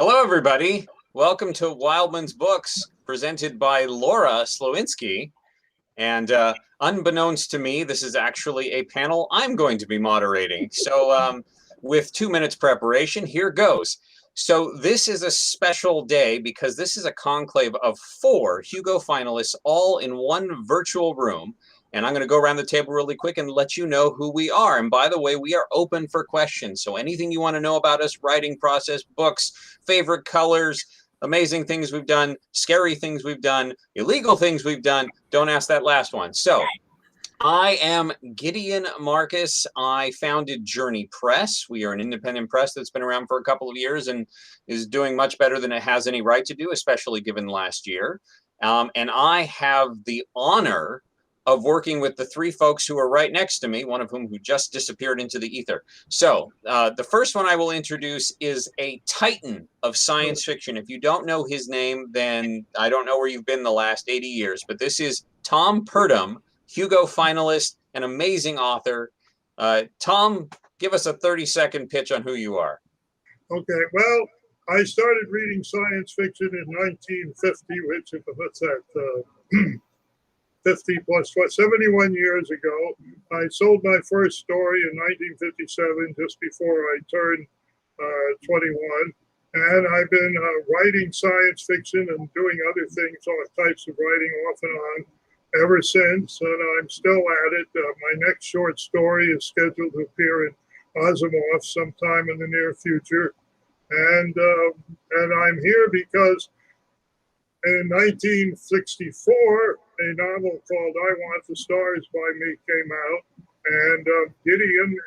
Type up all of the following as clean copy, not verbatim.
Hello, everybody. Welcome to wildmansbooks, presented by Laura Slowinski. And unbeknownst to me, this is actually a panel I'm going to be moderating. So with 2 minutes preparation, here goes. So this is a special day because this is a conclave of 4 Hugo finalists all in one virtual room. And I'm going to go around the table really quick and let you know who we are. And by the way, we are open for questions. So anything you want to know about us, writing process, books, favorite colors, amazing things we've done, scary things we've done, illegal things we've done, don't ask that last one. So I am Gideon Marcus. I founded Journey Press. We are an independent press that's been around for a couple of years and is doing much better than it has any right to do, especially given last year. And I have the honor of working with the 3 folks who are right next to me, one of whom who just disappeared into the ether. So the first one I will introduce is a titan of science fiction. If you don't know his name, then I don't know where you've been the last 80 years, but this is Tompurdom, Hugo finalist, an amazing author. Tom, give us a 30-second pitch on who you are. Okay, well, I started reading science fiction in 1950, which, what's that, 50 plus 71 years ago. I sold my first story in 1957, just before I turned 21. And I've been writing science fiction and doing other things, all types of writing off and on ever since. And I'm still at it. My next short story is scheduled to appear in Asimov sometime in the near future. And I'm here because in 1964, a novel called "iwantthestars" by me came out, and Gideon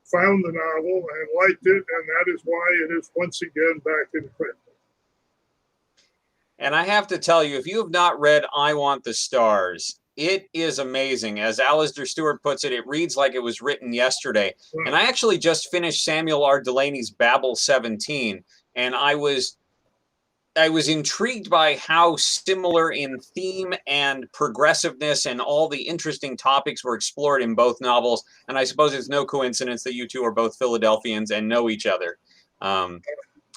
found the novel and liked it, and that is why it is once again back in print. And I have to tell you, if you have not read "I Want the Stars," it is amazing. As Alistair Stewart puts it, it reads like it was written yesterday. Wow. And I actually just finished Samuel R. Delaney's Babel 17, and I was intrigued by how similar in theme and progressiveness and all the interesting topics were explored in both novels. And I suppose it's no coincidence that you two are both Philadelphians and know each other.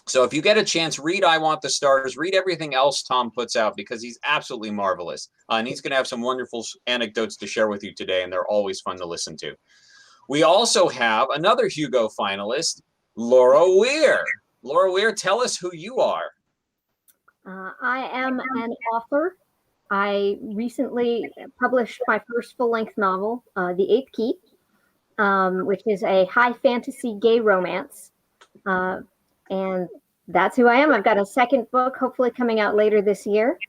So if you get a chance, read "I Want the Stars," read everything else Tom puts out, because he's absolutely marvelous. And he's going to have some wonderful anecdotes to share with you today, and they're always fun to listen to. We also have another Hugo finalist, lauraweyr. lauraweyr, tell us who you are. I am an author. I recently published my first full-length novel, The Eighth Key, which is a high fantasy gay romance. And that's who I am. I've got a second book, hopefully coming out later this year.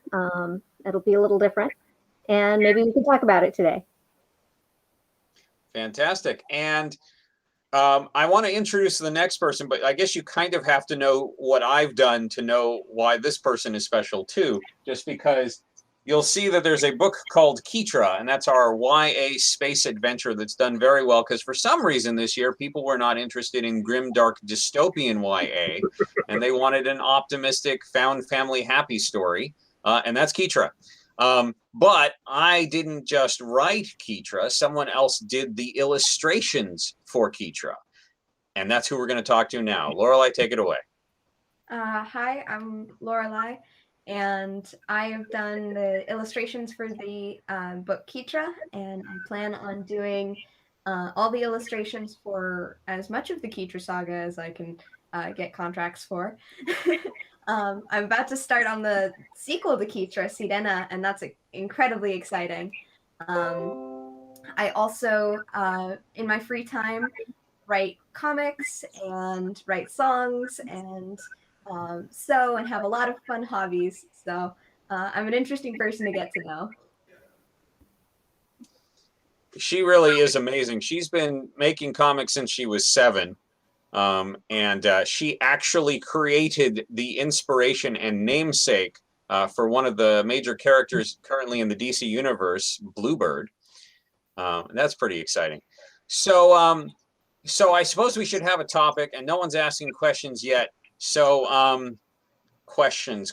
It'll be a little different. And maybe we can talk about it today. Fantastic. And I want to introduce the next person, but I guess you kind of have to know what I've done to know why this person is special too, just because you'll see that there's a book called Kitra, and that's our YA space adventure that's done very well, because for some reason this year people were not interested in grim, dark, dystopian YA, and they wanted an optimistic, found family happy story, and that's Kitra. But I didn't just write Kitra. Someone else did the illustrations for Kitra. And that's who we're going to talk to now. Lorelei, take it away. Hi, I'm Lorelei, and I have done the illustrations for the book Kitra, and I plan on doing all the illustrations for as much of the Kitra saga as I can get contracts for. I'm about to start on the sequel to Kitra, Sirena, and that's incredibly exciting. I also, in my free time, write comics and write songs and sew and have a lot of fun hobbies. So I'm an interesting person to get to know. She really is amazing. She's been making comics since she was 7. And she actually created the inspiration and namesake for one of the major characters currently in the DC universe, Bluebird. And that's pretty exciting. So, so I suppose we should have a topic, and no one's asking questions yet. So, questions.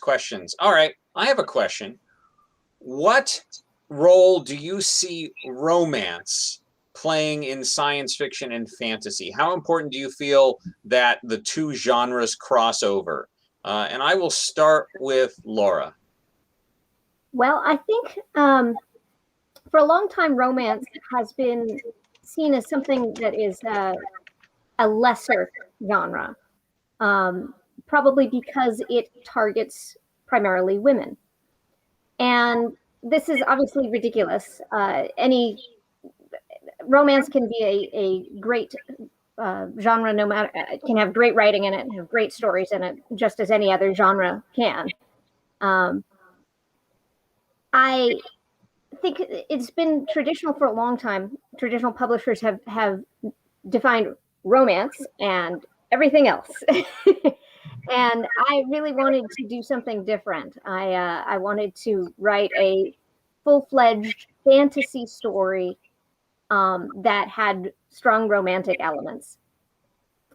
All right, I have a question. What role do you see romance playing in science fiction and fantasy? How important do you feel that the two genres cross over? And I will start with Laura. Well, I think for a long time, romance has been seen as something that is a lesser genre, probably because it targets primarily women. And this is obviously ridiculous. Any romance can be a great genre, no matter, it can have great writing in it and have great stories in it, just as any other genre can. I think it's been traditional for a long time. Traditional publishers have defined romance and everything else. And I really wanted to do something different. I wanted to write a full-fledged fantasy story that had strong romantic elements.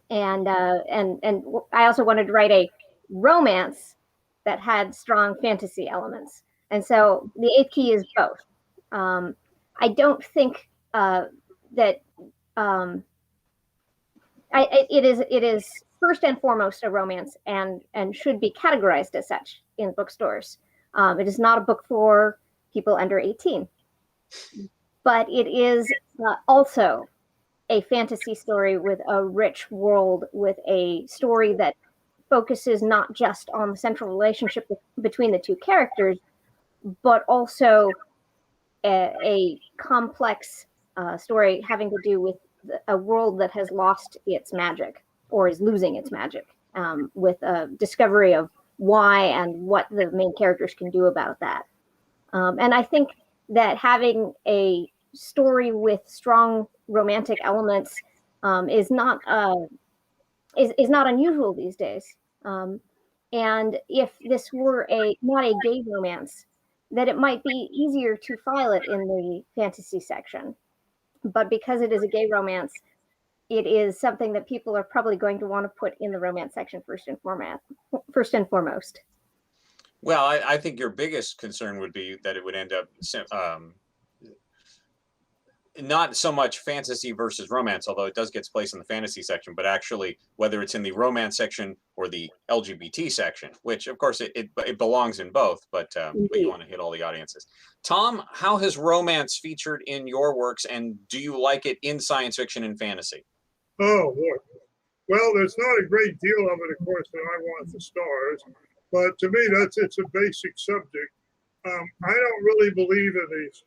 And I also wanted to write a romance that had strong fantasy elements. And so the eighth key is both. I don't think that it is first and foremost a romance and should be categorized as such in bookstores. It is not a book for people under 18, but it is also a fantasy story with a rich world, with a story that focuses not just on the central relationship between the two characters, but also a complex story having to do with a world that has lost its magic or is losing its magic, with a discovery of why and what the main characters can do about that. And I think that having a story with strong romantic elements is not unusual these days. And if this were not a gay romance, that it might be easier to file it in the fantasy section. But because it is a gay romance, it is something that people are probably going to want to put in the romance section first and foremost. Well, I think your biggest concern would be that it would end up not so much fantasy versus romance, although it does get its place in the fantasy section, but actually whether it's in the romance section or the LGBT section, which of course it belongs in both, but you want to hit all the audiences. Tom, how has romance featured in your works, and do you like it in science fiction and fantasy? Oh, boy. Well, there's not a great deal of it, of course, in I Want the Stars, but to me, it's a basic subject. I don't really believe in these.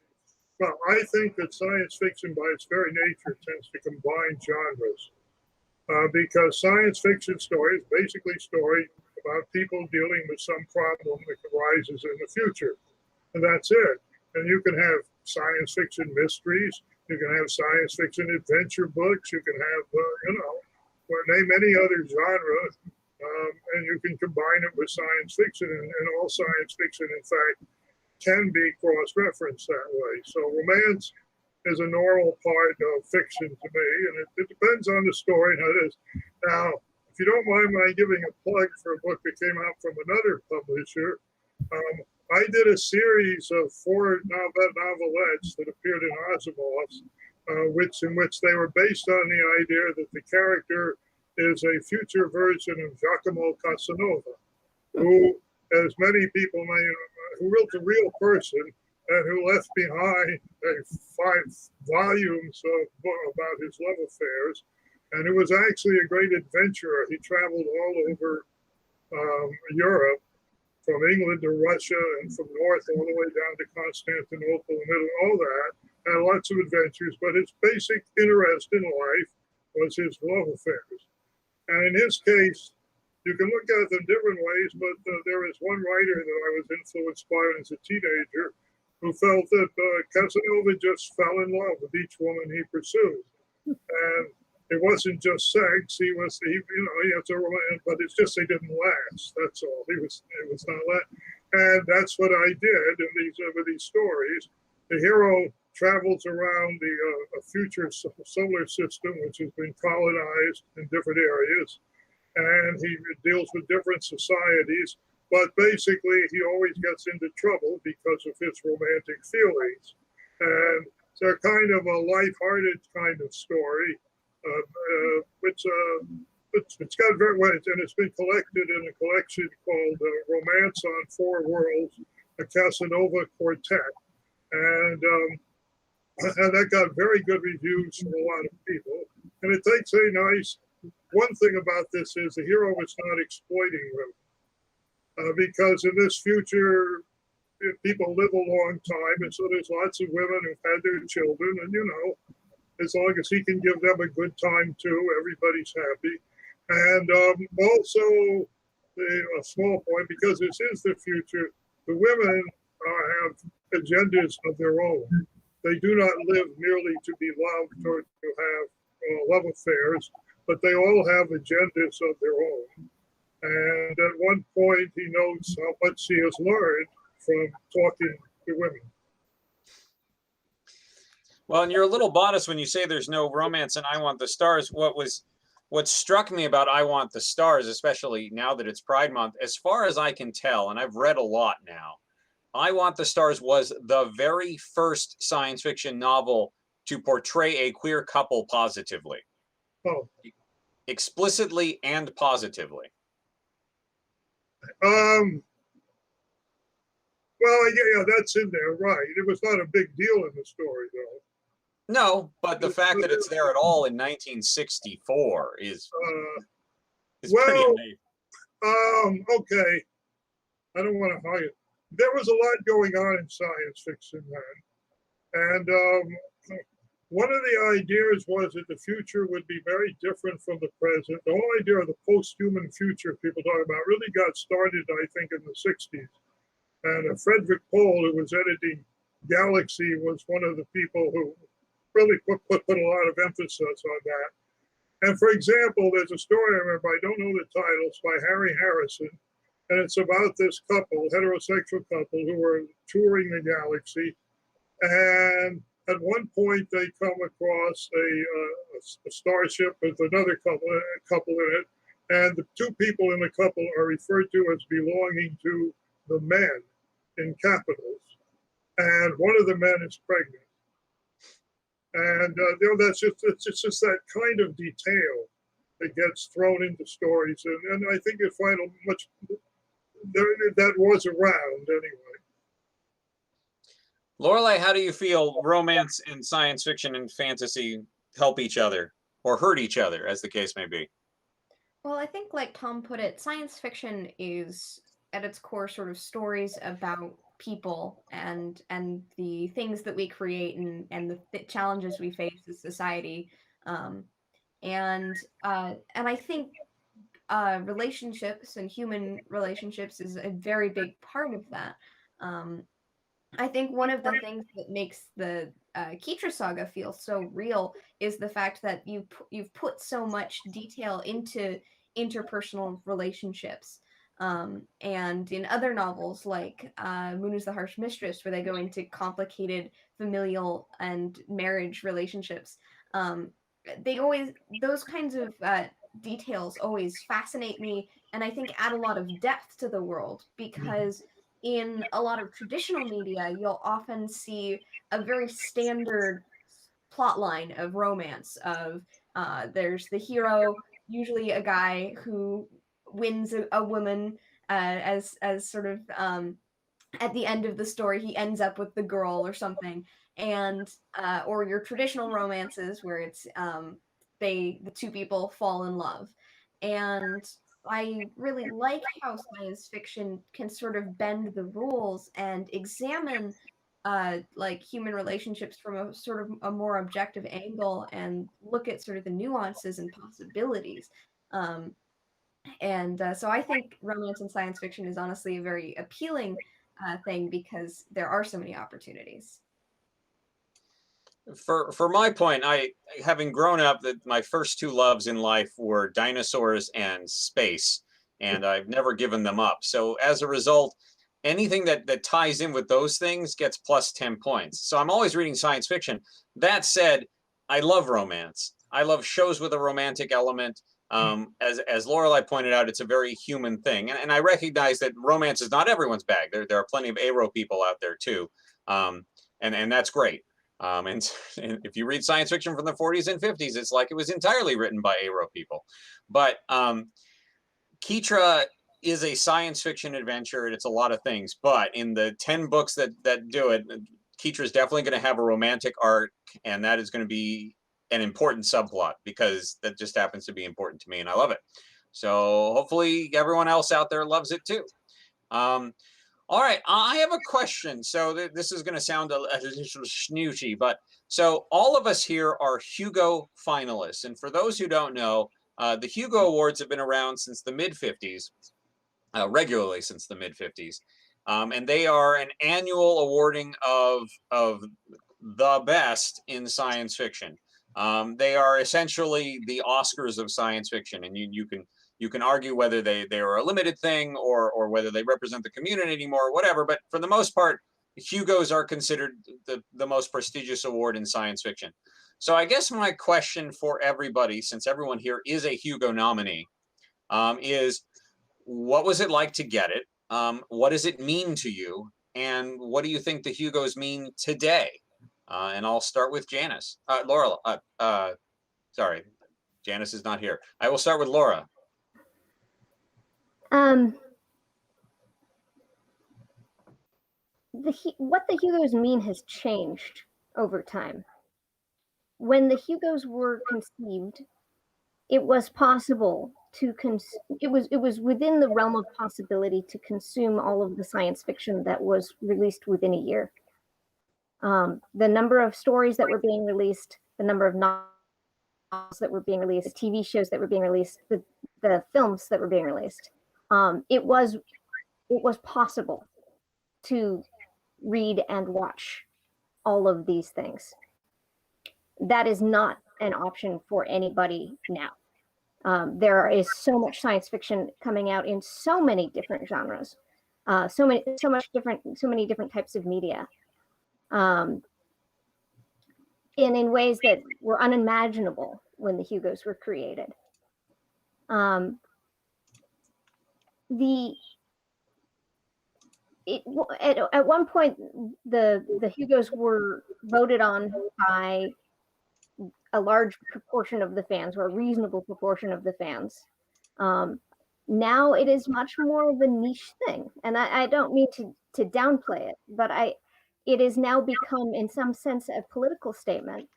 Well, I think that science fiction, by its very nature, tends to combine genres, because science fiction stories basically story about people dealing with some problem that arises in the future, and that's it. And you can have science fiction mysteries, you can have science fiction adventure books, you can have, name any other genre, and you can combine it with science fiction, and all science fiction, in fact, can be cross-referenced that way. So romance is a normal part of fiction to me, and it depends on the story and how it is. Now, if you don't mind my giving a plug for a book that came out from another publisher, I did a series of 4 novelettes that appeared in Asimov's, in which they were based on the idea that the character is a future version of Giacomo Casanova, who, as many people may know, who wrote a real person and who left behind 5 volumes about his love affairs. And it was actually a great adventurer. He traveled all over Europe, from England to Russia, and from north all the way down to Constantinople and all that. Had lots of adventures, but his basic interest in life was his love affairs. And in his case, you can look at them different ways, but there is one writer that I was influenced by as a teenager who felt that Casanova just fell in love with each woman he pursued. And it wasn't just sex, he had a romance, but it's just they didn't last. That's all. It was not last. And that's what I did in these stories. The hero travels around a future solar system, which has been colonized in different areas, and he deals with different societies, but basically he always gets into trouble because of his romantic feelings. And They're kind of a lighthearted kind of story, which it's got very well, and it's been collected in a collection called Romance on Four Worlds, a Casanova Quartet, and that got very good reviews from a lot of people. And it takes a nice. One thing about this is the hero is not exploiting women, because in this future, people live a long time, and so there's lots of women who've had their children, and as long as he can give them a good time too, everybody's happy. And also, a small point, because this is the future, the women have agendas of their own. They do not live merely to be loved or to have love affairs, but they all have agendas of their own. And at one point, he notes how much he has learned from talking to women. Well, and you're a little modest when you say there's no romance in I Want the Stars. What struck me about I Want the Stars, especially now that it's Pride Month, as far as I can tell, and I've read a lot now, I Want the Stars was the very first science fiction novel to portray a queer couple positively. Oh. Explicitly and positively. Well, yeah, that's in there, right. It was not a big deal in the story, though. No, but the fact that it's there at all in 1964 is pretty amazing. Okay. I don't want to hide it. There was a lot going on in science fiction then. And one of the ideas was that the future would be very different from the present. The whole idea of the post-human future people talk about really got started, I think, in the 60s. And Frederick Pohl, who was editing Galaxy, was one of the people who really put a lot of emphasis on that. And for example, there's a story I remember, I don't know the title, it's by Harry Harrison, and it's about this couple, heterosexual couple, who are touring the galaxy. And at one point, they come across a starship with another couple in it, and the two people in the couple are referred to as belonging to the men in capitals, and one of the men is pregnant. And that's it's just that kind of detail that gets thrown into stories, and I think you find much that was around anyway. Lorelei, how do you feel romance in science fiction and fantasy help each other or hurt each other, as the case may be? Well, I think, like Tom put it, science fiction is at its core sort of stories about people and the things that we create and the challenges we face as society, and I think relationships and human relationships is a very big part of that. I think one of the things that makes the Kitra saga feel so real is the fact that you've put so much detail into interpersonal relationships. And in other novels like Moon is the Harsh Mistress, where they go into complicated familial and marriage relationships, those kinds of details always fascinate me, and I think add a lot of depth to the world, because in a lot of traditional media, you'll often see a very standard plot line of romance of there's the hero, usually a guy who wins a woman as sort of at the end of the story he ends up with the girl or something, and or your traditional romances where it's the two people fall in love. And I really like how science fiction can sort of bend the rules and examine like human relationships from a sort of a more objective angle and look at sort of the nuances and possibilities. So I think romance in science fiction is honestly a very appealing thing because there are so many opportunities. For my point, having grown up, that my first two loves in life were dinosaurs and space, and I've never given them up. So as a result, anything that ties in with those things gets plus 10 points. So I'm always reading science fiction. That said, I love romance. I love shows with a romantic element. As Lorelei pointed out, it's a very human thing. And I recognize that romance is not everyone's bag. There are plenty of aro people out there too. And that's great. And if you read science fiction from the 40s and 50s, it's like it was entirely written by Aro people. But Kitra is a science fiction adventure, and it's a lot of things. But in the 10 books that do it, Kitra is definitely going to have a romantic arc, and that is going to be an important subplot because that just happens to be important to me, and I love it. So hopefully everyone else out there loves it too. All right, I have a question. So this is going to sound a little snooty, but so all of us here are Hugo finalists. And for those who don't know, the Hugo Awards have been around since the mid-50s, regularly since the mid-50s. And they are an annual awarding of the best in science fiction. They are essentially the Oscars of science fiction, and you can argue whether they are a limited thing or whether they represent the community anymore, whatever. But for the most part, Hugos are considered the most prestigious award in science fiction. So I guess my question for everybody, since everyone here is a Hugo nominee, is what was it like to get it? What does it mean to you? And what do you think the Hugos mean today? And I'll start with Janice. Laura, sorry, Janice is not here. I will start with Laura. What the Hugos mean has changed over time. When the Hugos were conceived, it was possible to it was within the realm of possibility to consume all of the science fiction that was released within a year. The number of stories that were being released, the number of novels that were being released, TV shows that were being released, the films that were being released. It was possible to read and watch all of these things. That is not an option for anybody now. There is so much science fiction coming out in so many different genres, so many different types of media, and in ways that were unimaginable when the Hugos were created. At one point, the Hugos were voted on by a large proportion of the fans, or a reasonable proportion of the fans. Now it is much more of a niche thing, and I don't mean to downplay it, but it has now become, in some sense, a political statement,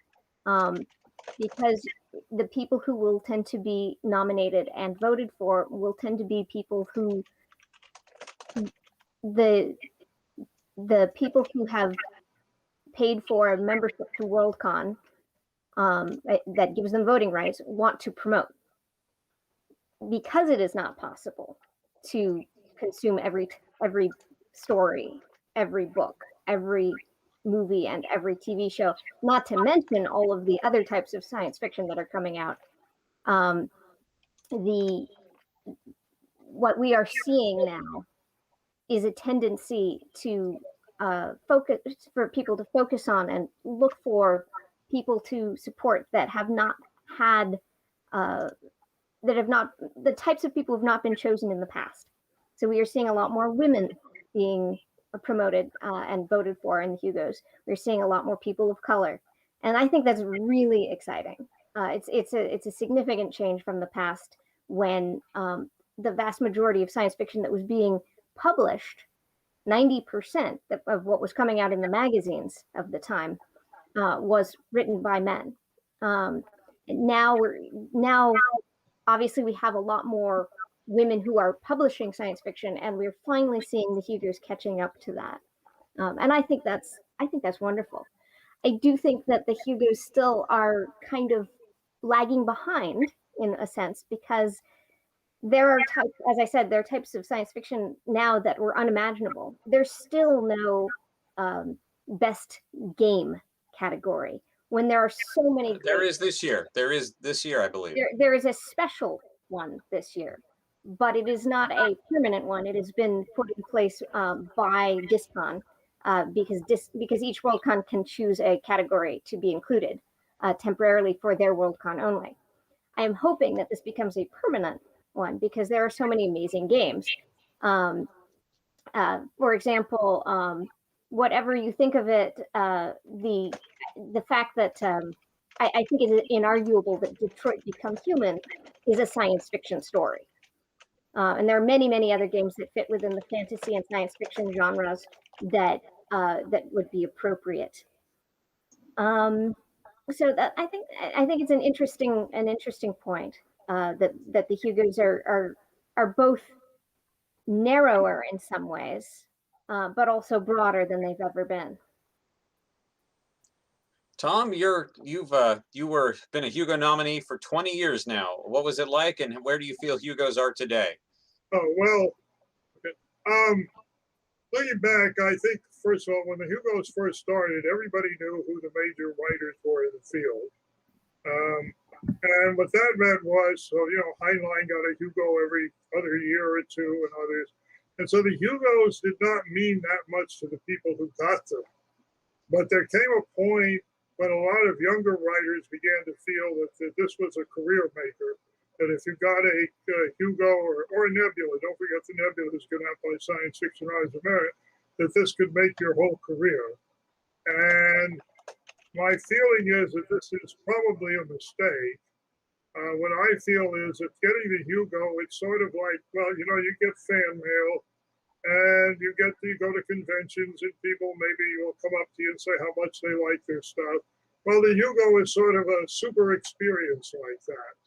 because the people who will tend to be nominated and voted for will tend to be people who the people who have paid for a membership to Worldcon, that gives them voting rights, want to promote, because it is not possible to consume every story, every book, every movie, and every TV show, not to mention all of the other types of science fiction that are coming out. What we are seeing now is a tendency to focus, for people to focus on and look for people to support that have not had, the types of people who have not been chosen in the past. So we are seeing a lot more women being promoted and voted for in the Hugos. We're seeing a lot more people of color, and I think that's really exciting. It's a significant change from the past, when the vast majority of science fiction that was being published, 90% of what was coming out in the magazines of the time, was written by men. Now obviously we have a lot more women who are publishing science fiction, and we're finally seeing the Hugos catching up to that. And I think that's wonderful. I do think that the Hugos still are kind of lagging behind in a sense, because there are types, as I said, there are types of science fiction now that were unimaginable. There's still no best game category, when there are so many. There is this year. There is this year, I believe. There is a special one this year, but it is not a permanent one. It has been put in place by Discon, because each Worldcon can choose a category to be included temporarily for their Worldcon only. I am hoping that this becomes a permanent one, because there are so many amazing games. For example, whatever you think of it, the fact that I think it is inarguable that Detroit Become Human is a science fiction story. And there are many, many other games that fit within the fantasy and science fiction genres that that would be appropriate. So that I think it's an interesting point that the Hugos are both narrower in some ways, but also broader than they've ever been. Tom, you've been a Hugo nominee for 20 years now. What was it like, and where do you feel Hugos are today? Oh, well, looking back, I think, first of all, when the Hugos first started, everybody knew who the major writers were in the field. And what that meant was, so, Heinlein got a Hugo every other year or two and others. And so the Hugos did not mean that much to the people who got them. But there came a point when a lot of younger writers began to feel that this was a career maker. That if you got a Hugo or a Nebula, don't forget the Nebula is given out by Science Fiction Writers of Merit, that this could make your whole career. And my feeling is that this is probably a mistake. What I feel is that getting the Hugo, it's sort of like, well, you get fan mail and you go to conventions and people maybe will come up to you and say how much they like their stuff. Well, the Hugo is sort of a super experience like that.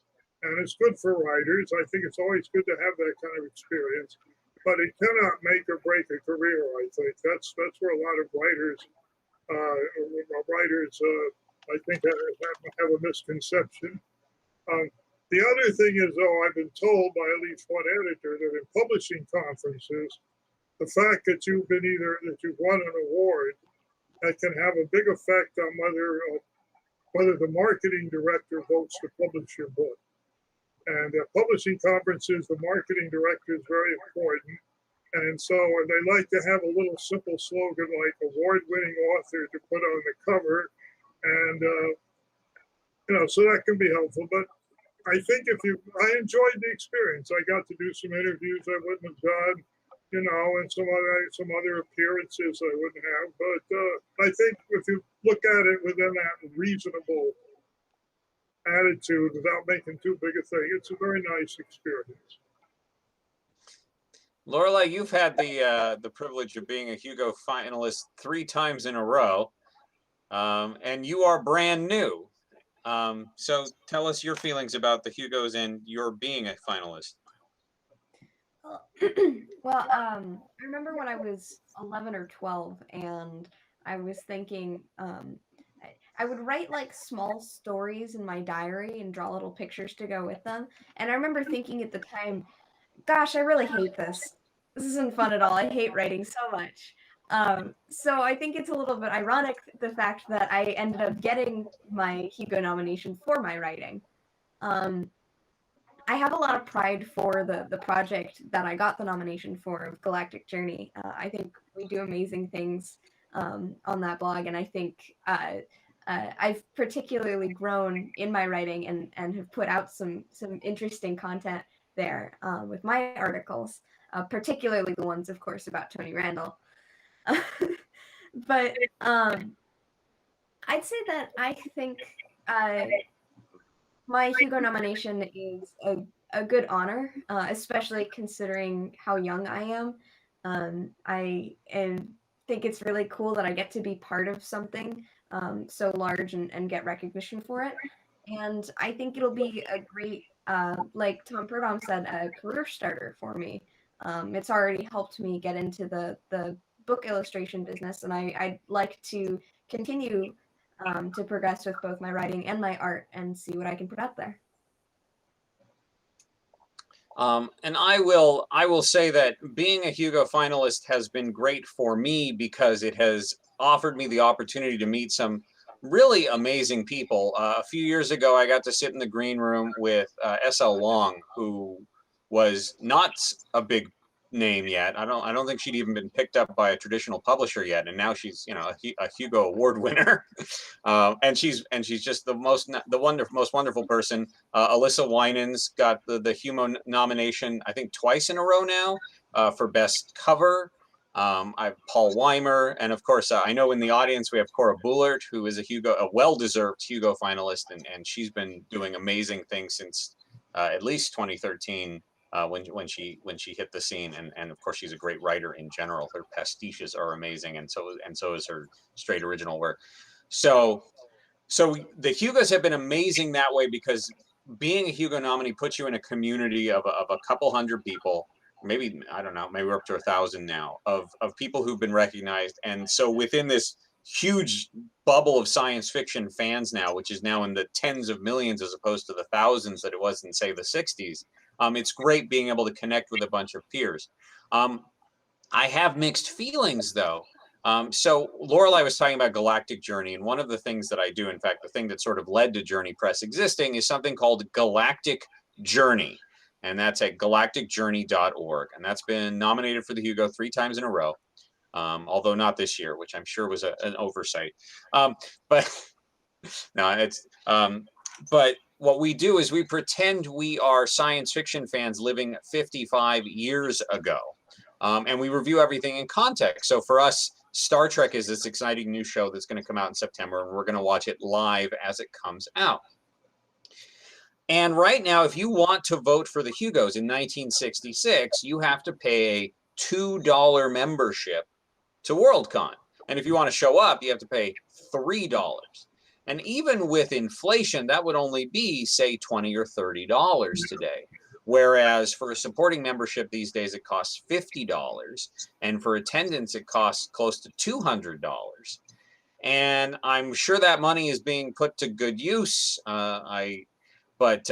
And it's good for writers. I think it's always good to have that kind of experience, but it cannot make or break a career. I think that's where a lot of writers, I think, have a misconception. The other thing is, though, I've been told by at least one editor that in publishing conferences, the fact that you've won an award, that can have a big effect on whether the marketing director votes to publish your book. And at publishing conferences, the marketing director is very important. And so they like to have a little simple slogan like award-winning author to put on the cover. And, so that can be helpful. But I think I enjoyed the experience. I got to do some interviews I wouldn't have done, and some other appearances I wouldn't have. But I think if you look at it within that reasonable attitude without making too big a thing, it's a very nice experience. Lorelei, you've had the privilege of being a Hugo finalist 3 times in a row, and you are brand new. So tell us your feelings about the Hugos and your being a finalist. Well, I remember when I was 11 or 12, and I was thinking, I would write like small stories in my diary and draw little pictures to go with them. And I remember thinking at the time, gosh, I really hate this. This isn't fun at all. I hate writing so much. So I think it's a little bit ironic, the fact that I ended up getting my Hugo nomination for my writing. I have a lot of pride for the project that I got the nomination for, Galactic Journey. I think we do amazing things on that blog, and I think I've particularly grown in my writing and have put out some interesting content there with my articles, particularly the ones, of course, about Tony Randall. But I'd say that I think my Hugo nomination is a good honor, especially considering how young I am. I think it's really cool that I get to be part of something so large and get recognition for it. And I think it'll be a great, like tompurdom said, a career starter for me. It's already helped me get into the book illustration business, and I'd like to continue to progress with both my writing and my art and see what I can put out there. And I will say that being a Hugo finalist has been great for me because it has offered me the opportunity to meet some really amazing people. A few years ago, I got to sit in the green room with S.L. Long, who was not a big name yet. I don't think she'd even been picked up by a traditional publisher yet, and now she's a Hugo Award winner, and she's just the most wonderful person. Alyssa Winans got the Hugo nomination I think twice in a row now for best cover. I have Paul Weimer, and of course, I know in the audience we have Cora Bullard, who is a well-deserved Hugo finalist, and she's been doing amazing things since at least 2013 when she hit the scene, and of course she's a great writer in general. Her pastiches are amazing, and so is her straight original work. So the Hugos have been amazing that way, because being a Hugo nominee puts you in a community of a couple hundred people. Maybe, I don't know, maybe we're up to 1,000 now of people who've been recognized. And so within this huge bubble of science fiction fans now, which is now in the tens of millions as opposed to the thousands that it was in, say, the 60s, it's great being able to connect with a bunch of peers. I have mixed feelings, though. So Lorelei was talking about Galactic Journey, and one of the things that I do, in fact, the thing that sort of led to Journey Press existing, is something called Galactic Journey. And that's at galacticjourney.org. And that's been nominated for the Hugo 3 times in a row, although not this year, which I'm sure was an oversight. But no, it's but what we do is we pretend we are science fiction fans living 55 years ago, and we review everything in context. So for us, Star Trek is this exciting new show that's going to come out in September, and we're going to watch it live as it comes out. And right now, if you want to vote for the Hugos in 1966, you have to pay a $2 membership to Worldcon. And if you want to show up, you have to pay $3. And even with inflation, that would only be, say, $20 or $30 today. Whereas for a supporting membership these days, it costs $50. And for attendance, it costs close to $200. And I'm sure that money is being put to good use. But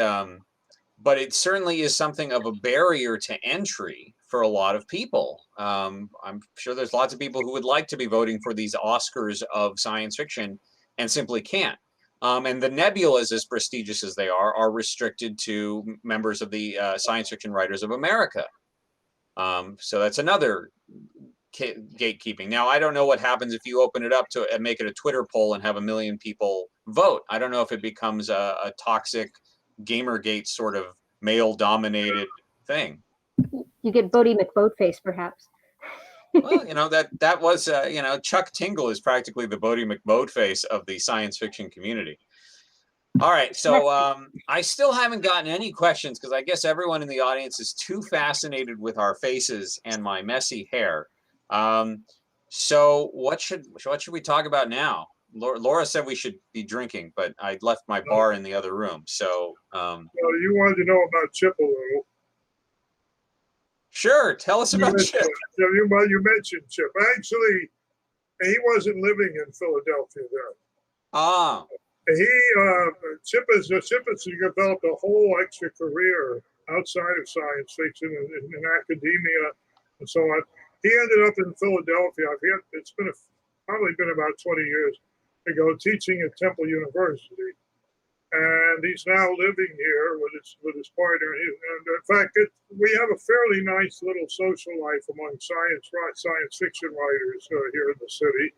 it certainly is something of a barrier to entry for a lot of people. I'm sure there's lots of people who would like to be voting for these Oscars of science fiction and simply can't. And the nebulas, as prestigious as they are restricted to members of the Science Fiction Writers of America. So that's another gatekeeping. Now, I don't know what happens if you open it up to and make it a Twitter poll and have 1 million people vote. I don't know if it becomes a toxic Gamergate sort of male-dominated thing. You get Bodie McBoatface, perhaps. Well, that was Chuck Tingle is practically the Bodie McBoatface of the science fiction community. All right, so I still haven't gotten any questions because I guess everyone in the audience is too fascinated with our faces and my messy hair. So what should we talk about now? Laura said we should be drinking, but I left my bar in the other room. So well, you wanted to know about Chip a little. Sure, tell us about Chip. You mentioned Chip. Actually, he wasn't living in Philadelphia then. Ah. Chip has developed a whole extra career outside of science fiction and in academia and so on. He ended up in Philadelphia. It's probably been about 20 years ago, teaching at Temple University, and he's now living here with his partner. And in fact, we have a fairly nice little social life among science fiction writers here in the city.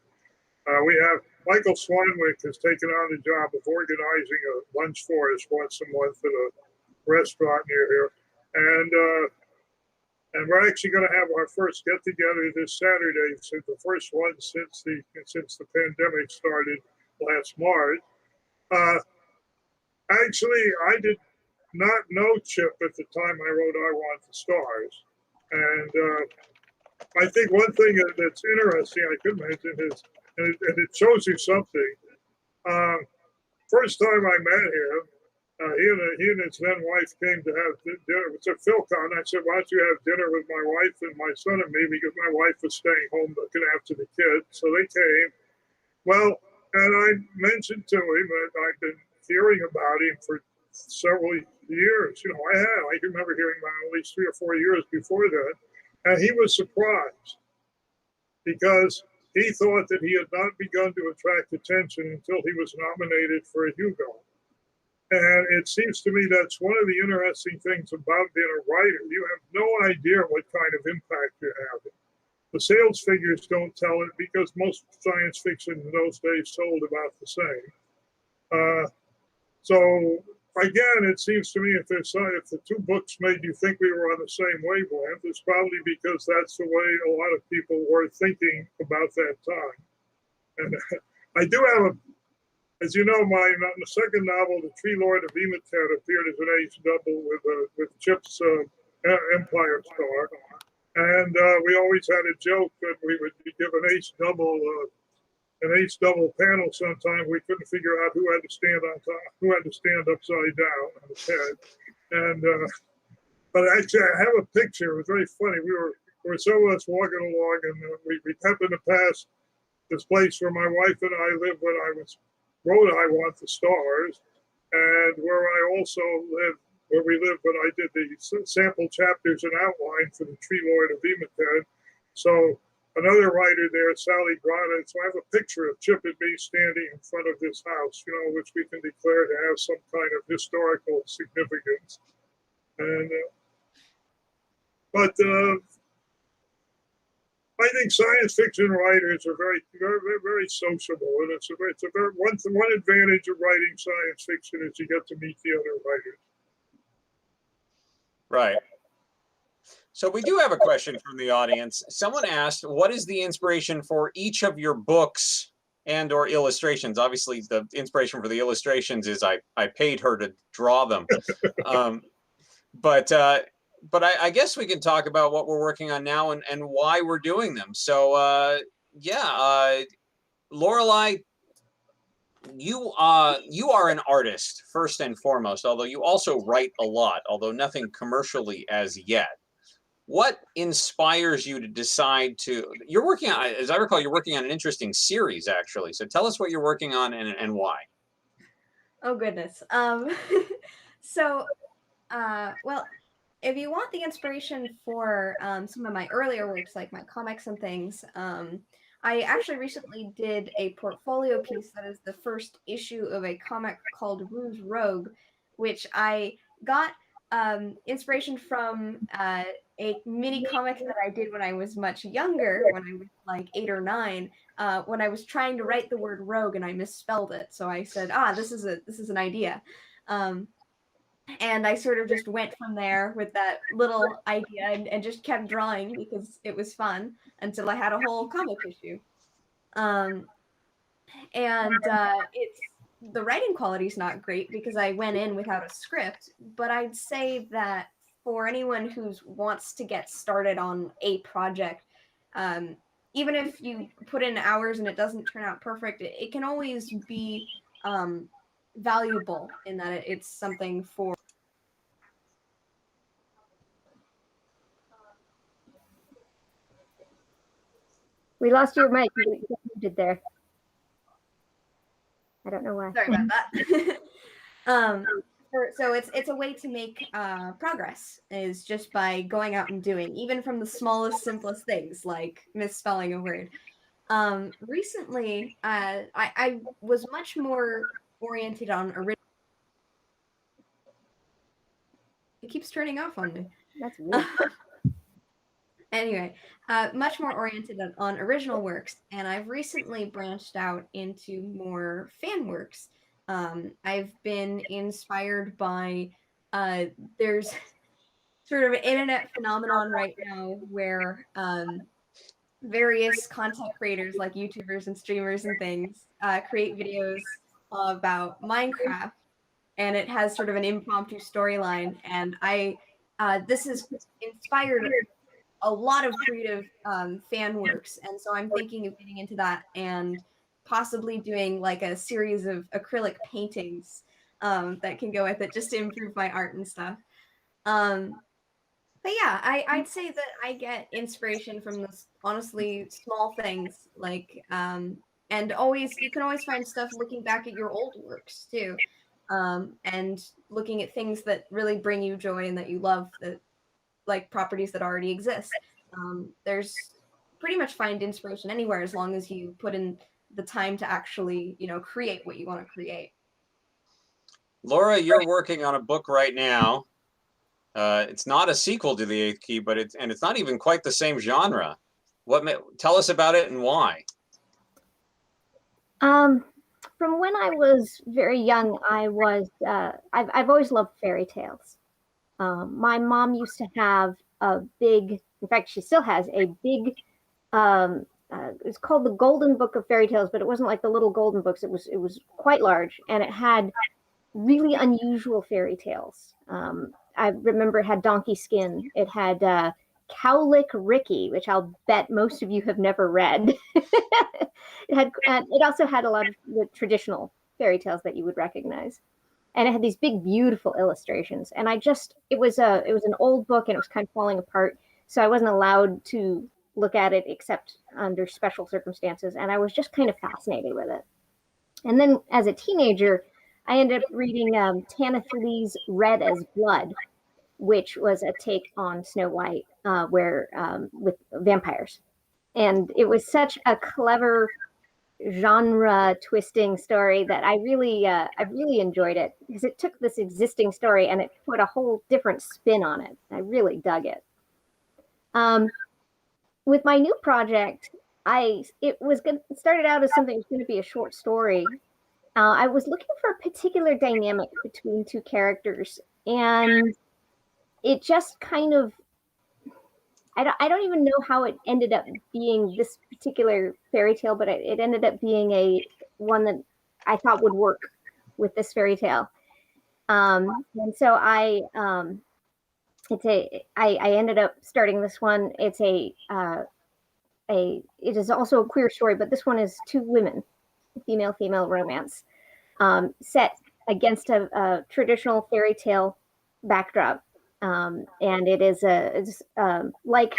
We have Michael Swanwick has taken on the job of organizing a lunch for us once a month at a restaurant near here, and we're actually going to have our first get together this Saturday. So the first one since the pandemic started last March. Actually, I did not know Chip at the time I wrote I Want the Stars, and I think one thing that's interesting I could mention is, and it shows you something. First time I met him, he and his then wife came to have dinner. It was at PhilCon. I said, why don't you have dinner with my wife and my son and me, because my wife was staying home looking after the kids. So they came. Well, and I mentioned to him that I've been hearing about him for several years. I can remember hearing about him at least 3 or 4 years before that. And he was surprised because he thought that he had not begun to attract attention until he was nominated for a Hugo. And it seems to me that's one of the interesting things about being a writer. You have no idea what kind of impact you're having. The sales figures don't tell it because most science fiction in those days sold about the same. So again, it seems to me if the two books made you think we were on the same wavelength, it's probably because that's the way a lot of people were thinking about that time. And I do have as you know, the second novel, The Tree Lord of Ematet, appeared as an ace double with Chip's Empire Star. And we always had a joke that we would give an ace double panel sometime. We couldn't figure out who had to stand on top, who had to stand upside down on his head. And but actually, I have a picture. It was very funny. There were some of us walking along, and we happened to pass this place where my wife and I lived when I wrote I Want the Stars, and where I also lived, where we lived when I did the sample chapters and outline for The Tree Lord of Ematet. So another writer there, Sally Grana. So I have a picture of Chip and me standing in front of this house, which we can declare to have some kind of historical significance. And but I think science fiction writers are very, very, very sociable, and it's a very one advantage of writing science fiction is you get to meet the other writers. Right. So we do have a question from the audience. Someone asked, what is the inspiration for each of your books and or illustrations? Obviously, the inspiration for the illustrations is I paid her to draw them. But I guess we can talk about what we're working on now and why we're doing them. So, Lorelei, you are an artist first and foremost, although you also write a lot, although nothing commercially as yet. What inspires you to decide you're working on, as I recall, you're working on an interesting series, actually. So tell us what you're working on and why. Oh, goodness. Well, if you want the inspiration for some of my earlier works, like my comics and things, I actually recently did a portfolio piece that is the first issue of a comic called Rouge Rogue, which I got inspiration from a mini comic that I did when I was much younger, when I was like 8 or 9, when I was trying to write the word rogue and I misspelled it. So I said, this is an idea. And I sort of just went from there with that little idea and just kept drawing because it was fun until I had a whole comic issue. It's the writing quality is not great because I went in without a script, but I'd say that for anyone who wants to get started on a project, even if you put in hours and it doesn't turn out perfect, it can always be valuable in that it's something for. We lost your mic. You muted there. I don't know why. Sorry about that. So it's a way to make progress is just by going out and doing, even from the smallest, simplest things like misspelling a word. Recently, I was much more oriented on original. It keeps turning off on me. That's weird. Anyway, much more oriented on original works, and I've recently branched out into more fan works. I've been inspired by there's sort of an internet phenomenon right now where various content creators like YouTubers and streamers and things create videos about Minecraft, and it has sort of an impromptu storyline, and this has inspired a lot of creative fan works, and so I'm thinking of getting into that and possibly doing like a series of acrylic paintings that can go with it just to improve my art and stuff. But yeah, I'd say that I get inspiration from this honestly small things like and you can always find stuff looking back at your old works too, and looking at things that really bring you joy and that you love, that like properties that already exist. There's pretty much find inspiration anywhere as long as you put in the time to actually, create what you want to create. Laura, you're working on a book right now. It's not a sequel to The Eighth Key, but it's not even quite the same genre. Tell us about it and why. from when I was very young, I've always loved fairy tales. My mom used to have a big, in fact, she still has a big. It's called the Golden Book of Fairy Tales, but it wasn't like the little golden books. It was quite large, and it had really unusual fairy tales. I remember it had Donkey Skin. It had Cowlick Ricky, which I'll bet most of you have never read. It also had a lot of the traditional fairy tales that you would recognize, and it had these big, beautiful illustrations. And it was an old book, and it was kind of falling apart, so I wasn't allowed to look at it except under special circumstances. And I was just kind of fascinated with it. And then as a teenager, I ended up reading Tanith Lee's Red as Blood, which was a take on Snow White, with vampires. And it was such a clever genre twisting story that I really enjoyed it, because it took this existing story and it put a whole different spin on it. I really dug it. With my new project, it started out as something that was going to be a short story. I was looking for a particular dynamic between two characters, and it just kind of, I don't even know how it ended up being this particular fairy tale, but it ended up being one that I thought would work with this fairy tale. And so I ended up starting this one. It is also a queer story, but this one is two women, female romance, set against a traditional fairy tale backdrop. And it's like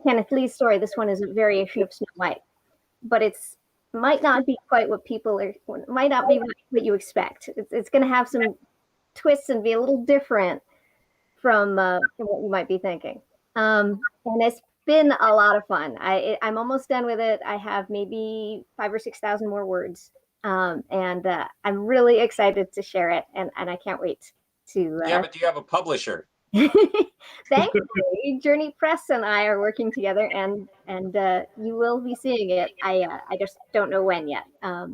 Kenneth Lee's story. This one is a variation of Snow White, but might not be quite what might not be what you expect. It's going to have some twists and be a little different from what you might be thinking. And it's been a lot of fun. I'm almost done with it. I have maybe 5,000 or 6,000 more words. And I'm really excited to share it. And I can't wait to. Yeah, but do you have a publisher? Thankfully, Journey Press and I are working together, and you will be seeing it. I just don't know when yet. Now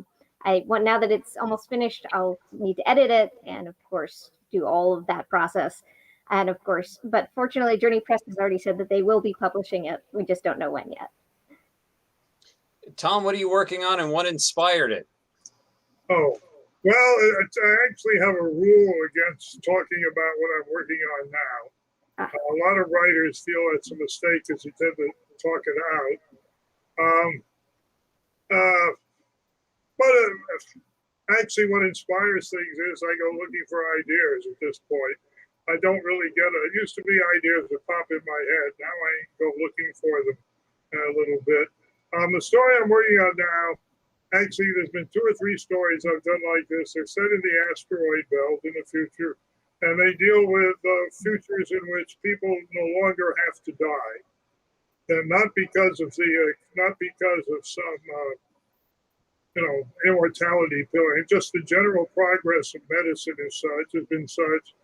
that it's almost finished, I'll need to edit it and, of course, do all of that process. And of course, but fortunately, Journey Press has already said that they will be publishing it. We just don't know when yet. Tom, what are you working on, and what inspired it? Oh, well, I actually have a rule against talking about what I'm working on now. A lot of writers feel it's a mistake because you tend to talk it out. But actually, what inspires things is I go looking for ideas at this point. I don't really get it. It used to be ideas that pop in my head. Now I go looking for them a little bit. The story I'm working on now, actually, there's been 2 or 3 stories I've done like this. They're set in the asteroid belt in the future, and they deal with futures in which people no longer have to die, and not because of some immortality pillar. Just the general progress of medicine has been such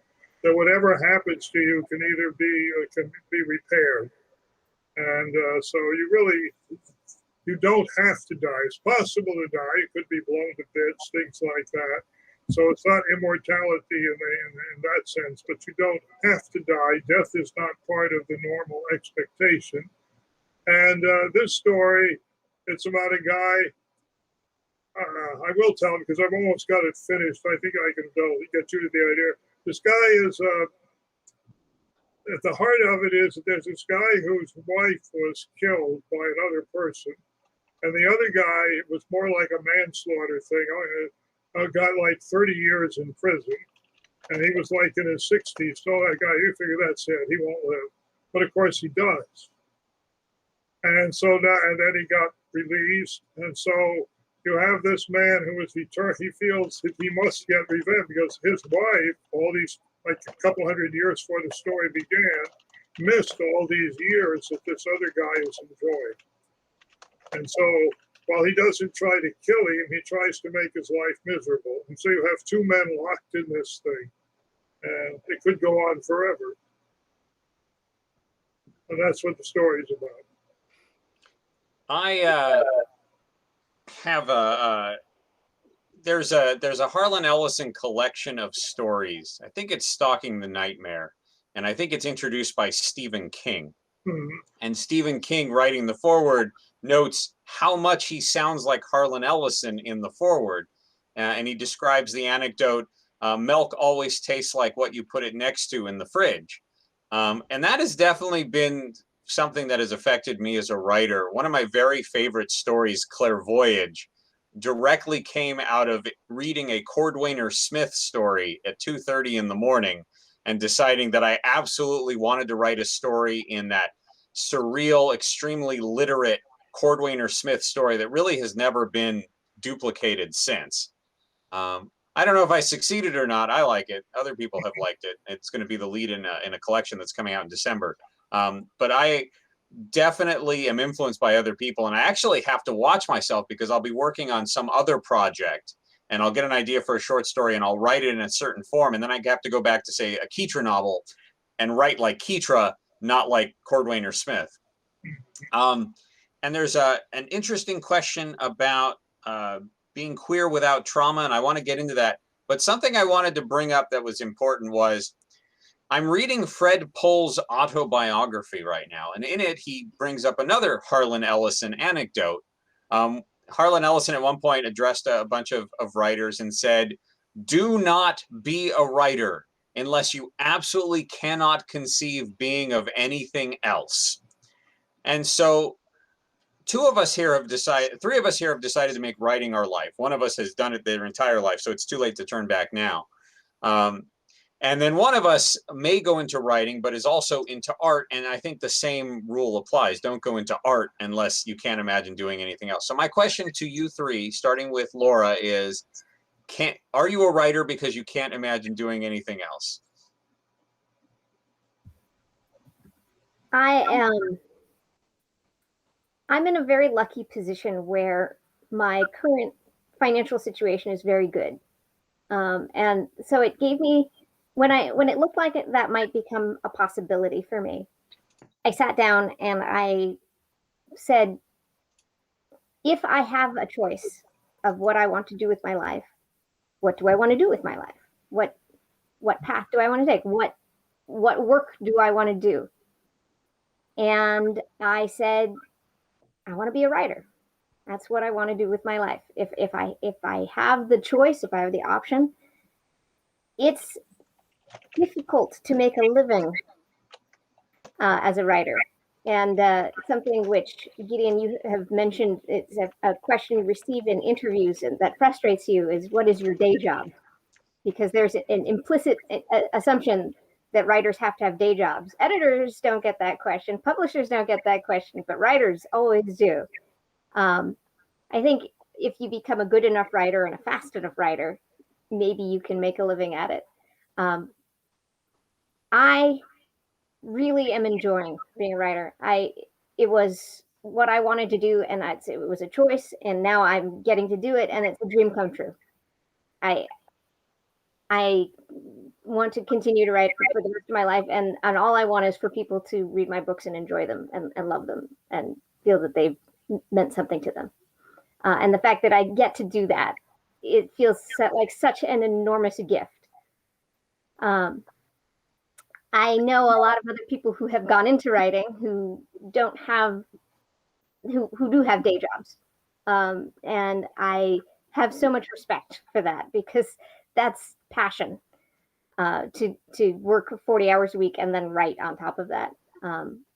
that whatever happens to you can either be repaired, and so you don't have to die. It's possible to die. You could be blown to bits, things like that. So it's not immortality in that sense, but you don't have to die. Death is not part of the normal expectation. And this story, it's about a guy. I will tell him because I've almost got it finished. I think I can get you to the idea. This guy is, at the heart of it is that there's this guy whose wife was killed by another person. And the other guy, it was more like a manslaughter thing. Got like 30 years in prison. And he was like in his 60s. So that guy, you figure that's it. He won't live. But of course he does. And so and then he got released. And so you have this man who is determined. He feels that he must get revenge because his wife, all these, like a couple hundred years before the story began, missed all these years that this other guy is enjoying. And so while he doesn't try to kill him, he tries to make his life miserable. And so you have 2 men locked in this thing. And it could go on forever. And that's what the story is about. I have there's a Harlan Ellison collection of stories. I think it's Stalking the Nightmare, and I think it's introduced by Stephen King. And Stephen King, writing the foreword, notes how much he sounds like Harlan Ellison in the foreword, and he describes the anecdote, milk always tastes like what you put it next to in the fridge. And that has definitely been something that has affected me as a writer. One of my very favorite stories, Clairvoyage, directly came out of reading a Cordwainer Smith story at 2:30 in the morning and deciding that I absolutely wanted to write a story in that surreal, extremely literate Cordwainer Smith story that really has never been duplicated since. I don't know if I succeeded or not. I like it. Other people have liked it. It's going to be the lead in a collection that's coming out in December. But I definitely am influenced by other people, and I actually have to watch myself because I'll be working on some other project and I'll get an idea for a short story and I'll write it in a certain form, and then I have to go back to, say, a Kitra novel and write like Kitra, not like Cordwainer Smith. And there's an interesting question about being queer without trauma, and I want to get into that. But something I wanted to bring up that was important was I'm reading Fred Pohl's autobiography right now, and in it he brings up another Harlan Ellison anecdote. Harlan Ellison at one point addressed a bunch of writers and said, "Do not be a writer unless you absolutely cannot conceive being of anything else." And so three of us here have decided to make writing our life. One of us has done it their entire life, so it's too late to turn back now. And then one of us may go into writing, but is also into art. And I think the same rule applies. Don't go into art unless you can't imagine doing anything else. So my question to you three, starting with Laura, is, are you a writer because you can't imagine doing anything else? I'm in a very lucky position where my current financial situation is very good. And so it gave me, when it looked like that might become a possibility for me, I sat down and I said, if I have a choice of what I want to do with my life, what do I want to do with my life? What path do I want to take? What work do I want to do? And I said, I want to be a writer. That's what I want to do with my life. If I have the choice, if I have the option, it's difficult to make a living as a writer. And something which, Gideon, you have mentioned, it's a question you receive in interviews and that frustrates you, is what is your day job? Because there's an implicit assumption that writers have to have day jobs. Editors don't get that question. Publishers don't get that question, but writers always do. I think if you become a good enough writer and a fast enough writer, maybe you can make a living at it. I really am enjoying being a writer. It was what I wanted to do, and it was a choice, and now I'm getting to do it, and it's a dream come true. I want to continue to write for the rest of my life, and all I want is for people to read my books and enjoy them and love them and feel that they've meant something to them. And the fact that I get to do that, it feels like such an enormous gift. I know a lot of other people who have gone into writing who do have day jobs. And I have so much respect for that, because that's passion, to work 40 hours a week and then write on top of that.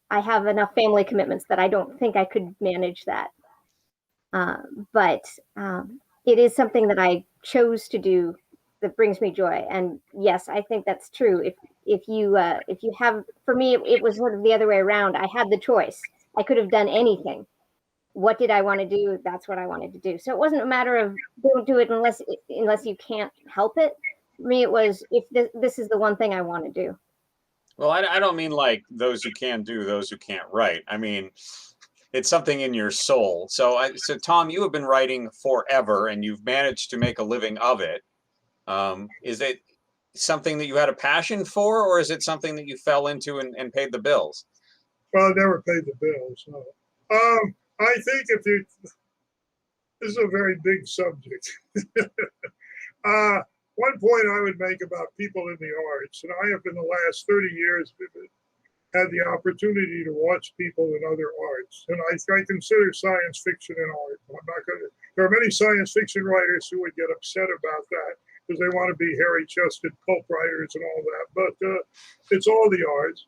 I have enough family commitments that I don't think I could manage that. But it is something that I chose to do that brings me joy. And yes, I think that's true. If you have, for me, it was sort of the other way around. I had the choice. I could have done anything. What did I want to do? That's what I wanted to do. So it wasn't a matter of don't do it unless you can't help it. For me, it was, if this is the one thing I want to do. Well, I don't mean like those who can do, those who can't write. I mean, it's something in your soul. So Tom, you have been writing forever and you've managed to make a living of it. Is it something that you had a passion for, or is it something that you fell into and paid the bills? Well, I never paid the bills. No. I think this is a very big subject. One point I would make about people in the arts, and I have in the last 30 years had the opportunity to watch people in other arts, and I consider science fiction an art. I'm not going to. There are many science fiction writers who would get upset about that because they want to be hairy-chested pulp writers and all that, but it's all the arts.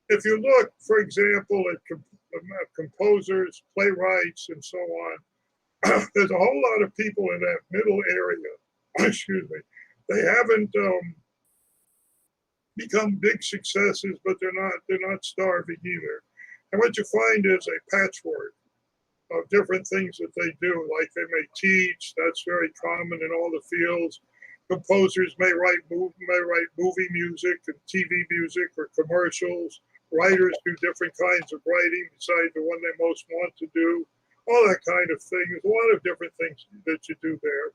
If you look, for example, at composers, playwrights, and so on, there's a whole lot of people in that middle area. Excuse me. They haven't become big successes, but they're not starving either. And what you find is a patchwork of different things that they do. Like they may teach, that's very common in all the fields. Composers may write movie music and TV music or commercials. Writers do different kinds of writing besides the one they most want to do. All that kind of thing. There's a lot of different things that you do there.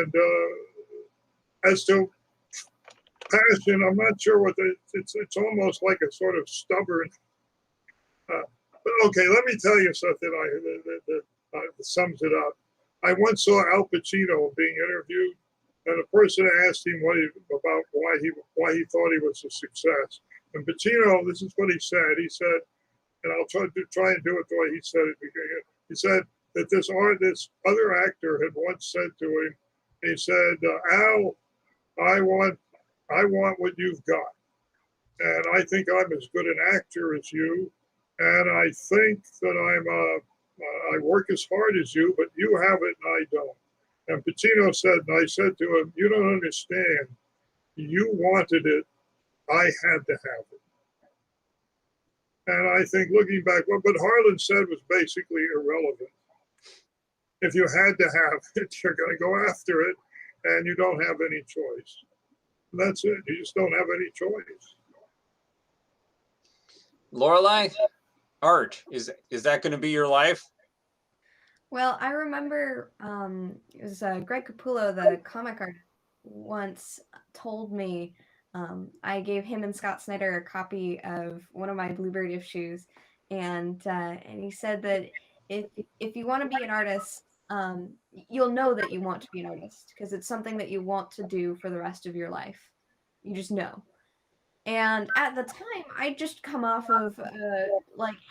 And as to passion, I'm not sure what it's almost like a sort of stubborn. But okay, let me tell you something that sums it up. I once saw Al Pacino being interviewed, and a person asked him about why he thought he was a success. And Pacino, this is what he said. He said, and I'll try and do it the way he said it. He said that this other actor had once said to him, he said, Al, I want what you've got. And I think I'm as good an actor as you. And I think that I work as hard as you, but you have it and I don't. And Pacino said, and I said to him, you don't understand. You wanted it. I had to have it. And I think looking back, what Harlan said was basically irrelevant. If you had to have it, you're going to go after it, and you don't have any choice. That's it. You just don't have any choice. Lorelei, art, is that going to be your life? Well, I remember it was Greg Capullo, the comic artist, once told me. I gave him and Scott Snyder a copy of one of my Bluebird issues, and he said that if you want to be an artist, you'll know that you want to be an artist because it's something that you want to do for the rest of your life. You just know. And at the time, I'd just come off of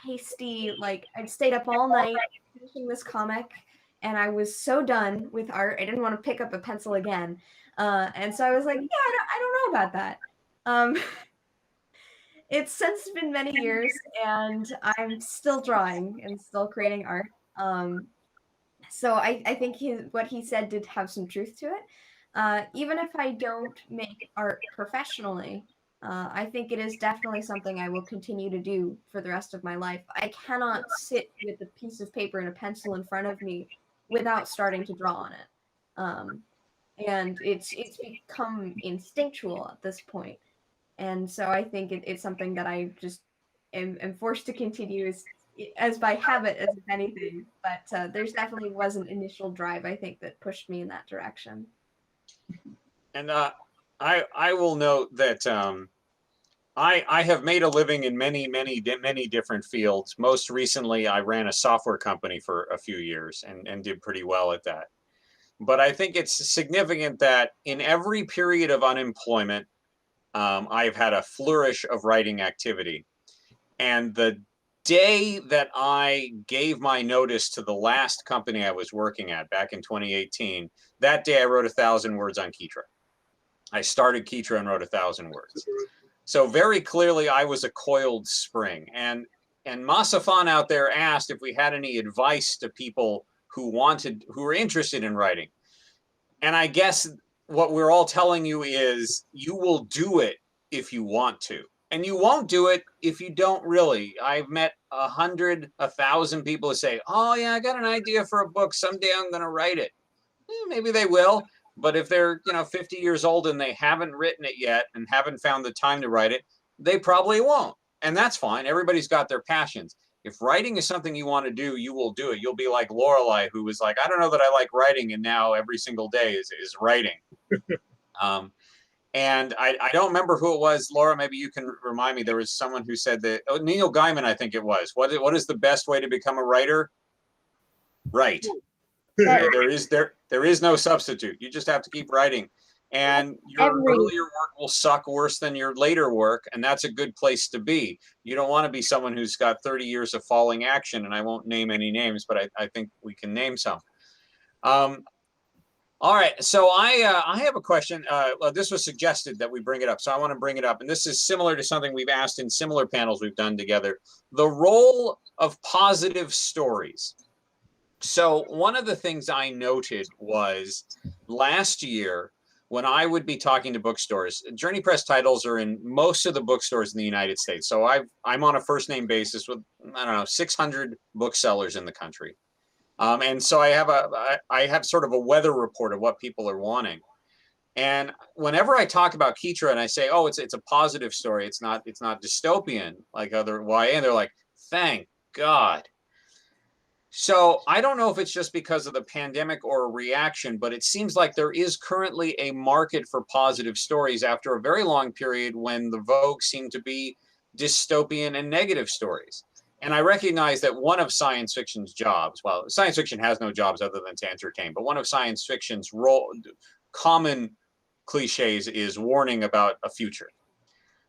hasty, I'd stayed up all night finishing this comic, and I was so done with art. I didn't want to pick up a pencil again. And so I was like, yeah, I don't know about that. It's since been many years, and I'm still drawing and still creating art. So I think what he said did have some truth to it. Even if I don't make art professionally, I think it is definitely something I will continue to do for the rest of my life. I cannot sit with a piece of paper and a pencil in front of me without starting to draw on it. And it's become instinctual at this point. And so I think it's something that I just am forced to continue as by habit as anything. But there's definitely was an initial drive, I think, that pushed me in that direction. And I will note that I have made a living in many different fields. Most recently, I ran a software company for a few years and did pretty well at that. But I think it's significant that in every period of unemployment, I've had a flourish of writing activity. And the day that I gave my notice to the last company I was working at back in 2018, that day I wrote 1,000 words on Kitra. I started Kitra and wrote 1,000 words. So very clearly I was a coiled spring. And Masafan out there asked if we had any advice to people who were interested in writing. And I guess what we're all telling you is you will do it if you want to. And you won't do it if you don't really. I've met 100, 1,000 people who say, oh yeah, I got an idea for a book. Someday I'm going to write it. Maybe they will. But if they're 50 years old and they haven't written it yet and haven't found the time to write it, they probably won't. And that's fine. Everybody's got their passions. If writing is something you want to do, you will do it. You'll be like Lorelei, who was like, I don't know that I like writing, and now every single day is writing. And I don't remember who it was. Laura, maybe you can remind me. There was someone who said that, oh, Neil Gaiman, I think it was. What is the best way to become a writer? Right. There is no substitute. You just have to keep writing. And your earlier work will suck worse than your later work, and that's a good place to be. You don't want to be someone who's got 30 years of falling action, and I won't name any names, but I think we can name some. All right, so I have a question. This was suggested that we bring it up, so I want to bring it up. And this is similar to something we've asked in similar panels we've done together. The role of positive stories. So one of the things I noted was last year when I would be talking to bookstores, Journey Press titles are in most of the bookstores in the United States. So I'm on a first name basis with, I don't know, 600 booksellers in the country. And so I have sort of a weather report of what people are wanting. And whenever I talk about Kitra and I say, oh, it's a positive story, it's not dystopian like other YA, and they're like, thank God. So I don't know if it's just because of the pandemic or a reaction, but it seems like there is currently a market for positive stories after a very long period when the vogue seemed to be dystopian and negative stories. And I recognize that one of science fiction's jobs, well, science fiction has no jobs other than to entertain, but one of science fiction's common cliches is warning about a future.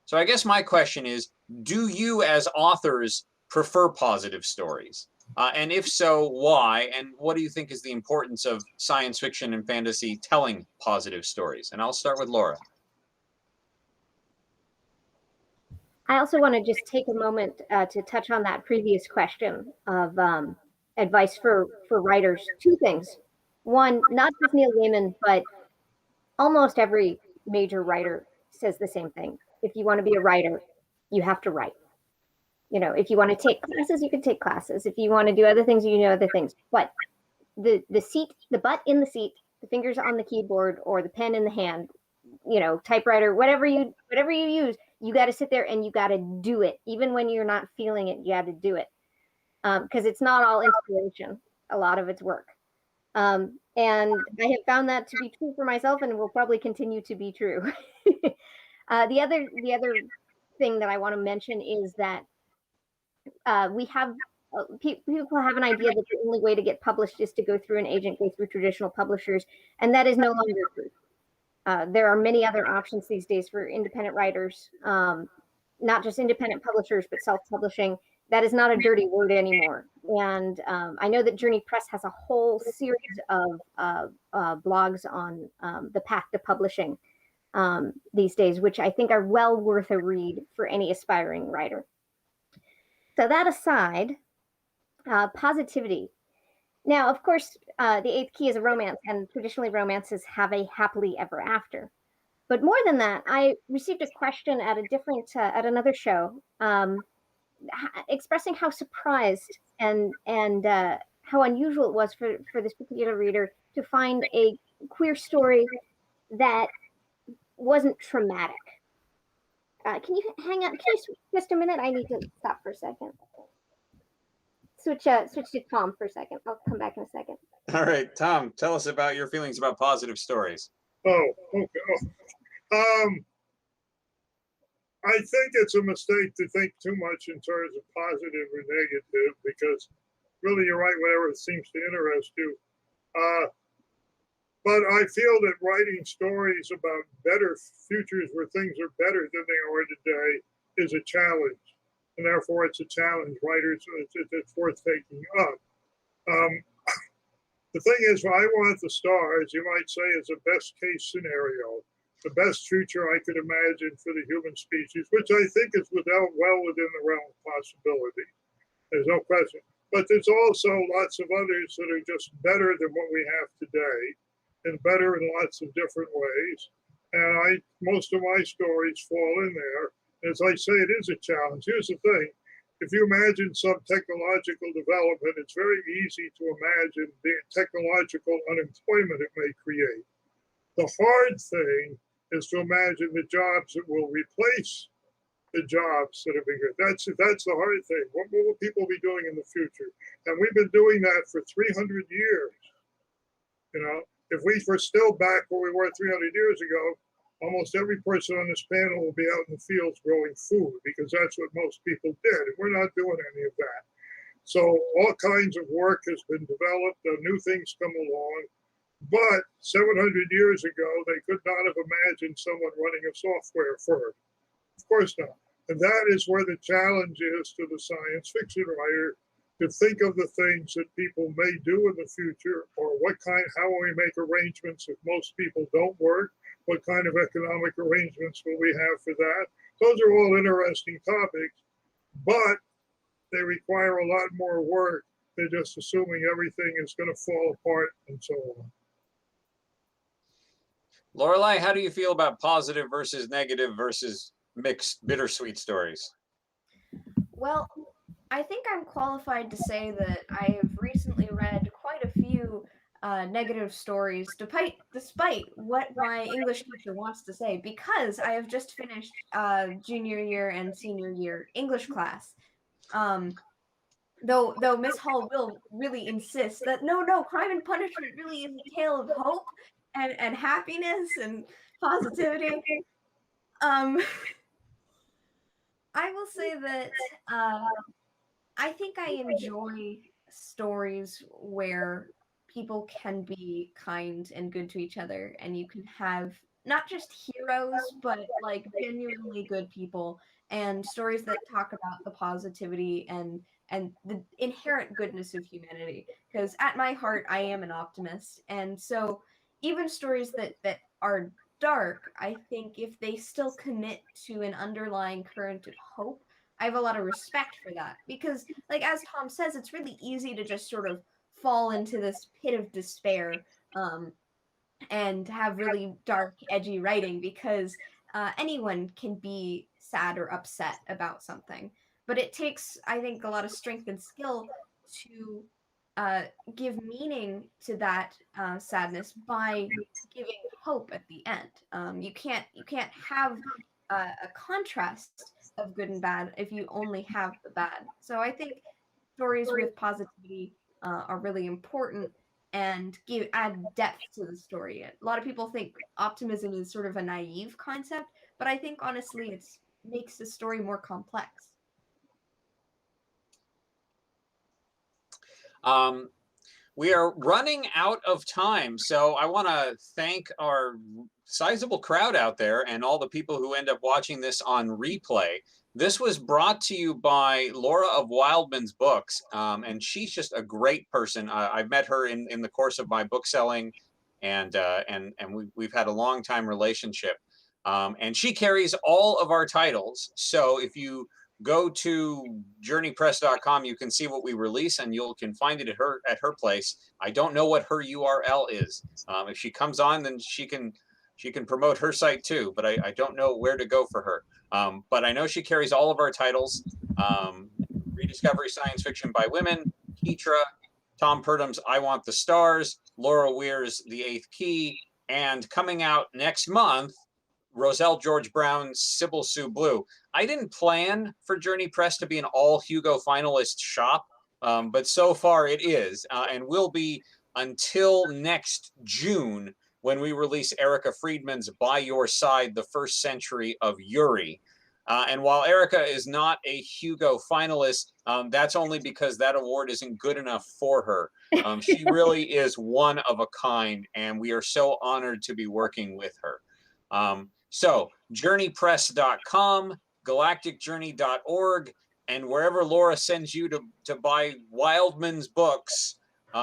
So I guess my question is, do you as authors prefer positive stories? And if so, why? And what do you think is the importance of science fiction and fantasy telling positive stories? And I'll start with Laura. I also want to just take a moment to touch on that previous question of advice for writers. Two things. One, not just Neil Gaiman, but almost every major writer says the same thing. If you want to be a writer, you have to write. You know, if you want to take classes, you can take classes. If you want to do other things, you can do other things. But the seat, the butt in the seat, the fingers on the keyboard, or the pen in the hand, you know, typewriter, whatever you use, you got to sit there and you got to do it. Even when you're not feeling it, you got to do it. Because it's not all inspiration. A lot of it's work. And I have found that to be true for myself, and will probably continue to be true. The other thing that I want to mention is that people have an idea that the only way to get published is to go through an agent, go through traditional publishers, and that is no longer true. There are many other options these days for independent writers, not just independent publishers, but self-publishing. That is not a dirty word anymore. And I know that Journey Press has a whole series of blogs on the path to publishing these days, which I think are well worth a read for any aspiring writer. So that aside, positivity. Now, of course, The Eighth Key is a romance, and traditionally romances have a happily ever after. But more than that, I received a question at at another show, expressing how surprised and how unusual it was for this particular reader to find a queer story that wasn't traumatic. Can you hang on? Can you switch just a minute? I need to stop for a second. Switch to Tom for a second. I'll come back in a second. All right, Tom, tell us about your feelings about positive stories. Oh, okay. I think it's a mistake to think too much in terms of positive or negative, because really you're right, whatever seems to interest you. But I feel that writing stories about better futures where things are better than they are today is a challenge. And therefore it's a challenge writers, it's worth taking up. The thing is, I Want the Stars, you might say, is a best case scenario, the best future I could imagine for the human species, which I think is well within the realm of possibility. There's no question. But there's also lots of others that are just better than what we have today, and better in lots of different ways. And most of my stories fall in there. As I say, it is a challenge. Here's the thing. If you imagine some technological development, it's very easy to imagine the technological unemployment it may create. The hard thing is to imagine the jobs that will replace the jobs that have been good. That's the hard thing. What will people be doing in the future? And we've been doing that for 300 years. You know, if we were still back where we were 300 years ago, almost every person on this panel will be out in the fields growing food because that's what most people did. And we're not doing any of that. So all kinds of work has been developed, new things come along. But 700 years ago, they could not have imagined someone running a software firm. Of course not. And that is where the challenge is to the science fiction writer, to think of the things that people may do in the future, or how will we make arrangements if most people don't work? What kind of economic arrangements will we have for that? Those are all interesting topics, but they require a lot more work than just assuming everything is going to fall apart and so on. Lorelei, how do you feel about positive versus negative versus mixed bittersweet stories? Well, I think I'm qualified to say that I have recently read quite a few negative stories, despite what my English teacher wants to say, because I have just finished junior year and senior year English class. Though Miss Hall will really insist that no, Crime and Punishment really is a tale of hope and happiness and positivity. I will say that I think I enjoy stories where people can be kind and good to each other, and you can have not just heroes, but like genuinely good people, and stories that talk about the positivity and the inherent goodness of humanity. Because at my heart, I am an optimist, and so even stories that are dark, I think if they still commit to an underlying current of hope, I have a lot of respect for that. Because, like as Tom says, it's really easy to just sort of fall into this pit of despair and have really dark, edgy writing, because anyone can be sad or upset about something. But it takes, I think, a lot of strength and skill to give meaning to that sadness by giving hope at the end. You can't have a contrast of good and bad if you only have the bad. So I think stories with positivity are really important and add depth to the story. A lot of people think optimism is sort of a naive concept, but I think honestly it makes the story more complex. We are running out of time, so I want to thank our sizable crowd out there and all the people who end up watching this on replay. This was brought to you by Laura of wildmansbooks, and she's just a great person. I've met her in the course of my book selling, and we've had a long time relationship. And she carries all of our titles. So if you go to journeypress.com, you can see what we release, and you can find it at her place. I don't know what her URL is. If she comes on, then she can promote her site too, but I don't know where to go for her. But I know she carries all of our titles: Rediscovery Science Fiction by Women, Kitra, Tompurdum's I Want the Stars, Laura Weir's The Eighth Key, and coming out next month, Roselle George Brown's Sybil Sue Blue. I didn't plan for Journey Press to be an all Hugo finalist shop, but so far it is, and will be until next June, when we release Erica Friedman's By Your Side, The First Century of Yuri. And while Erica is not a Hugo finalist, that's only because that award isn't good enough for her. She really is one of a kind, and we are so honored to be working with her. So journeypress.com, galacticjourney.org, and wherever Laura sends you to buy Wildman's books,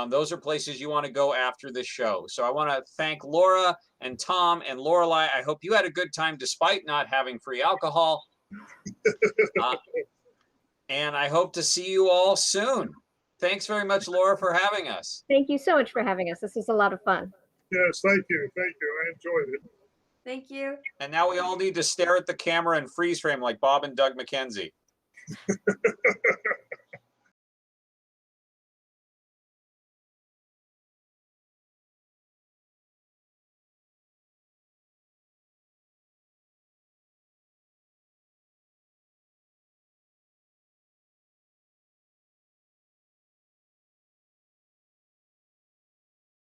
those are places you want to go after this show. So I want to thank Laura and Tom and Lorelei. I hope you had a good time despite not having free alcohol. And I hope to see you all soon. Thanks very much, Laura, for having us. Thank you so much for having us. This was a lot of fun. Yes, thank you. Thank you. I enjoyed it. Thank you. And now we all need to stare at the camera and freeze frame like Bob and Doug McKenzie.